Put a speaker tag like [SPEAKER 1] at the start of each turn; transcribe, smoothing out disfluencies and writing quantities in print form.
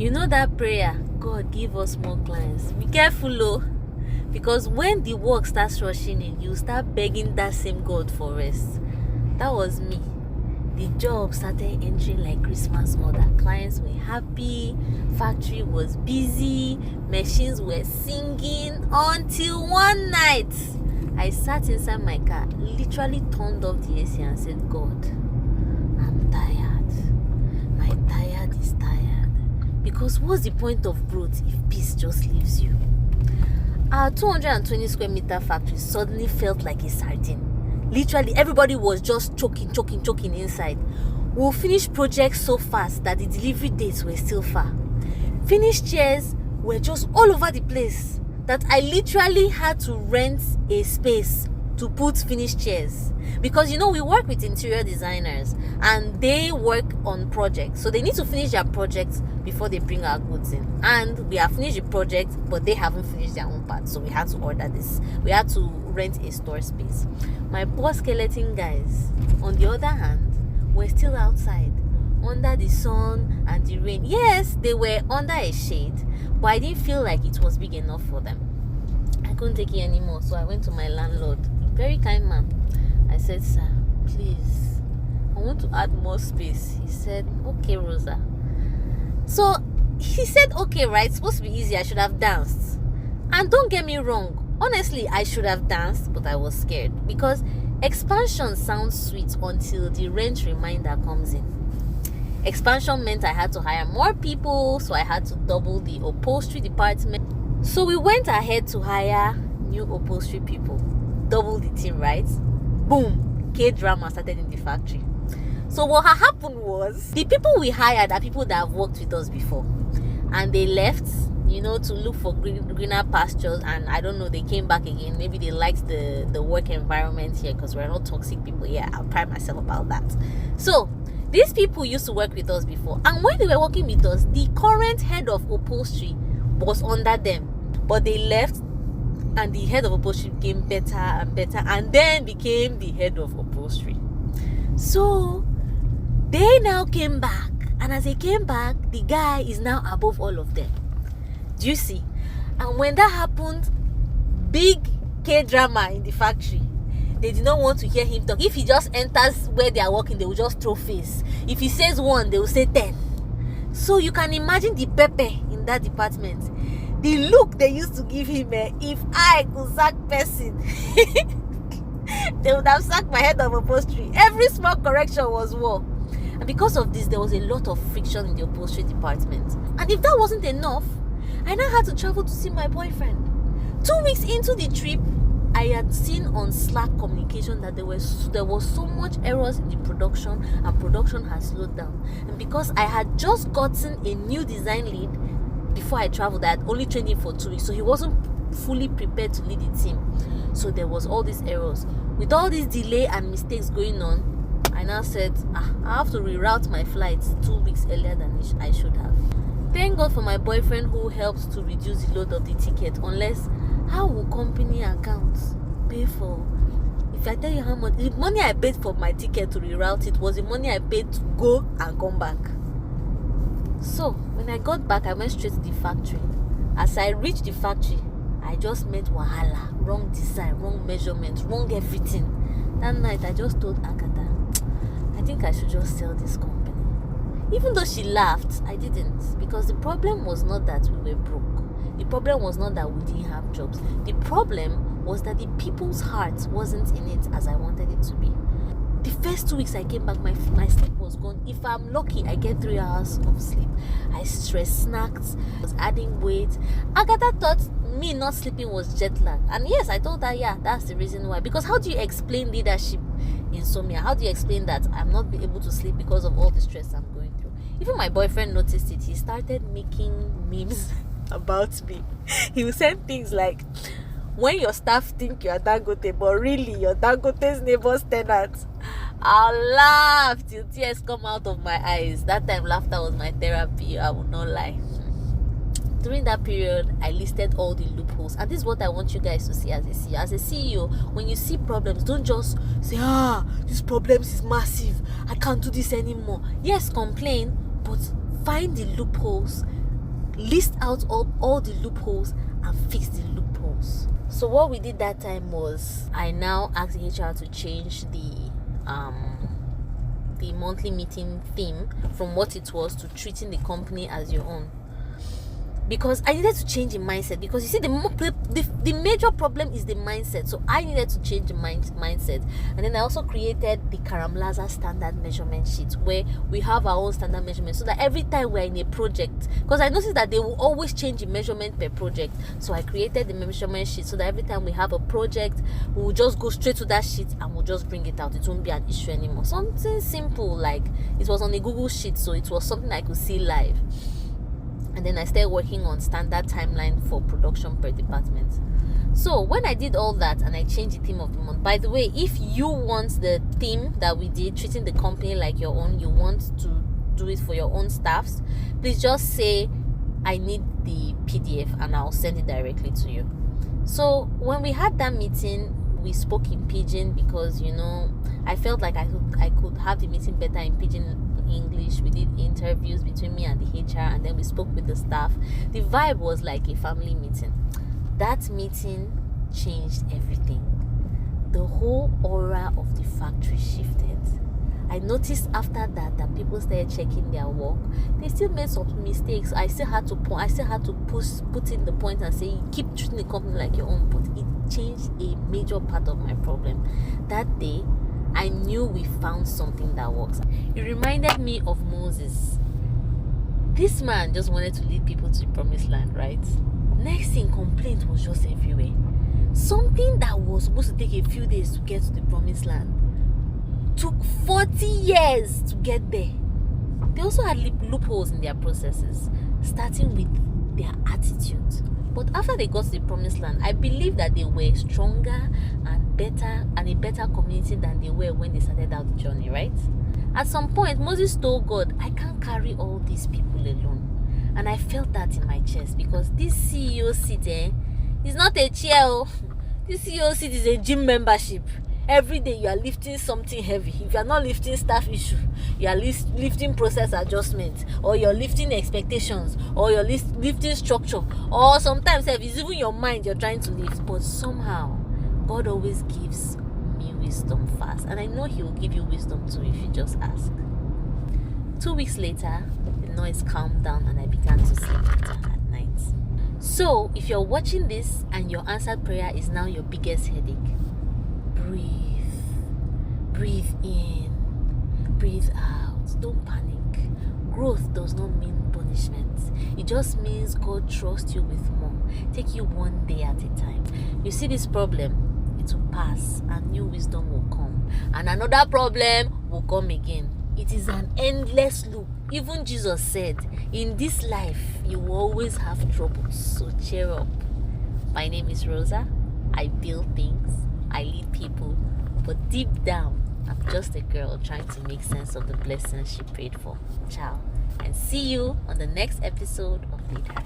[SPEAKER 1] You know that prayer, God give us more clients. Be careful oh, because when the work starts rushing in, you start begging that same God for rest. That was me. The job started entering like Christmas order. Clients were happy, factory was busy, machines were singing, until one night I sat inside my car, literally turned off the AC and said, God, I'm tired. My tired is tired. Because what's the point of growth if peace just leaves you? Our 220 square meter factory suddenly felt like a sardine. Literally, everybody was just choking inside. We'll finish projects so fast that the delivery dates were still far. Finished chairs were just all over the place that I literally had to rent a space to put finished chairs. Because, we work with interior designers and they work on projects. So they need to finish their projects before they bring our goods in. And we have finished the project, but they haven't finished their own part. So we had to order this. We had to rent a store space. My poor skeleton guys, on the other hand, were still outside under the sun and the rain. Yes, they were under a shade, but I didn't feel like it was big enough for them. I couldn't take it anymore, so I went to my landlord, very kind man. I said, sir, please, I want to add more space. He said, okay, Rosa. So he said, okay, right? It's supposed to be easy. I should have danced. And don't get me wrong, honestly, I should have danced, but I was scared because expansion sounds sweet until the rent reminder comes in. Expansion meant I had to hire more people, so I had to double the upholstery department. So we went ahead to hire new upholstery people, double the team, right? Boom, K-drama started in the factory. So what had happened was, the people we hired are people that have worked with us before, and they left, to look for greener pastures, and I don't know, they came back again. Maybe they liked the work environment here because we're not toxic people. Yeah, I'll pride myself about that. So these people used to work with us before, and when they were working with us, the current head of upholstery was under them, but they left, and the head of upholstery became better and better, and then became the head of upholstery. So they now came back, and as they came back, the guy is now above all of them. Do you see? And when that happened, big K-drama in the factory. They did not want to hear him talk. If he just enters where they are working, they will just throw face. If he says 1, they will say 10. So you can imagine the pepe in that department. The look they used to give him, if I could sack person, they would have sacked my head of upholstery. Every small correction was war. And because of this, there was a lot of friction in the upholstery department. And if that wasn't enough, I now had to travel to see my boyfriend. 2 weeks into the trip, I had seen on Slack communication that there was so much errors in the production, and production has slowed down. And because I had just gotten a new design lead before I traveled, I had only trained him for 2 weeks, so he wasn't fully prepared to lead the team. So there was all these errors. With all this delay and mistakes going on, I now said, I have to reroute my flights 2 weeks earlier than I should have. Thank God for my boyfriend who helped to reduce the load of the ticket. Unless, how will company accounts pay for? If I tell you how much, the money I paid for my ticket to reroute it was the money I paid to go and come back. So when I got back, I went straight to the factory. As I reached the factory, I just met wahala, wrong design, wrong measurement, wrong everything. That night I just told Agatha, I think I should just sell this company. Even though she laughed, I didn't, because the problem was not that we were broke. The problem was not that we didn't have jobs. The problem was that the people's hearts wasn't in it as I wanted it to be. The first 2 weeks I came back, my sleep was gone. If I'm lucky, I get 3 hours of sleep. I stress snacked, I was adding weight. Agatha thought me not sleeping was jet lag. And yes, I told her, yeah, that's the reason why. Because how do you explain leadership insomnia? How do you explain that I'm not able to sleep because of all the stress I'm going through? Even my boyfriend noticed it. He started making memes about me. He would send things like, when your staff think you are Dangote, but really you're Dangote's neighbor's tenant. I'll laugh till tears come out of my eyes. That time laughter was my therapy, I will not lie. During that period, I listed all the loopholes, and this is what I want you guys to see as a CEO. As a CEO, when you see problems, don't just say, this problem is massive, I can't do this anymore. Yes, complain, but find the loopholes list out all the loopholes and fix the loopholes. So what we did that time was I now asked the HR to change the monthly meeting theme from what it was to treating the company as your own, because I needed to change the mindset. Because you see, the major problem is the mindset. So I needed to change the mindset. And then I also created the Karamlaza standard measurement sheet, where we have our own standard measurement, so that every time we're in a project, because I noticed that they will always change the measurement per project. So I created the measurement sheet so that every time we have a project, we will just go straight to that sheet and we'll just bring it out. It won't be an issue anymore. Something simple, like it was on a Google sheet, so it was something I could see live. And then I started working on standard timeline for production per department. So when I did all that and I changed the theme of the month, by the way, if you want the theme that we did, treating the company like your own, you want to do it for your own staffs, please just say I need the PDF and I'll send it directly to you. So when we had that meeting, we spoke in Pidgin because, I felt like I could have the meeting better in Pidgin English. We did interviews between me and the HR, and then we spoke with the staff. The vibe was like a family meeting. That meeting changed everything. The whole aura of the factory shifted. I noticed after that people started checking their work. They still made some mistakes. I still had to put in the point and say, keep treating the company like your own. But it changed a major part of my problem. That day, I knew we found something that works. It reminded me of Moses. This man just wanted to lead people to the promised land, right? Next thing, complaint was just everywhere. Something that was supposed to take a few days to get to the promised land took 40 years to get there. They also had loopholes in their processes, starting with their attitudes. But after they got to the promised land, I believe that they were stronger and better, and a better community than they were when they started out the journey, right? At some point, Moses told God, I can't carry all these people alone. And I felt that in my chest, because this CEO seat is not a chair. This CEO seat is a gym membership. Every day you are lifting something heavy. If you are not lifting staff issue, you are lifting process adjustment, or you're lifting expectations, or you're lifting structure, or sometimes it's even your mind you're trying to lift. But somehow God always gives me wisdom fast, and I know He will give you wisdom too if you just ask. 2 weeks later, the noise calmed down and I began to sleep better at night. So if you're watching this and your answered prayer is now your biggest headache, breathe in, breathe out. Don't panic. Growth does not mean punishment. It just means God trusts you with more. Take you one day at a time. You see this problem, it will pass and new wisdom will come, and another problem will come again. It is an endless loop. Even Jesus said, in this life you will always have troubles, so cheer up. My name is Rosa. I build things, I lead people, but deep down I'm just a girl trying to make sense of the blessings she prayed for. Ciao, and see you on the next episode of Lead Her.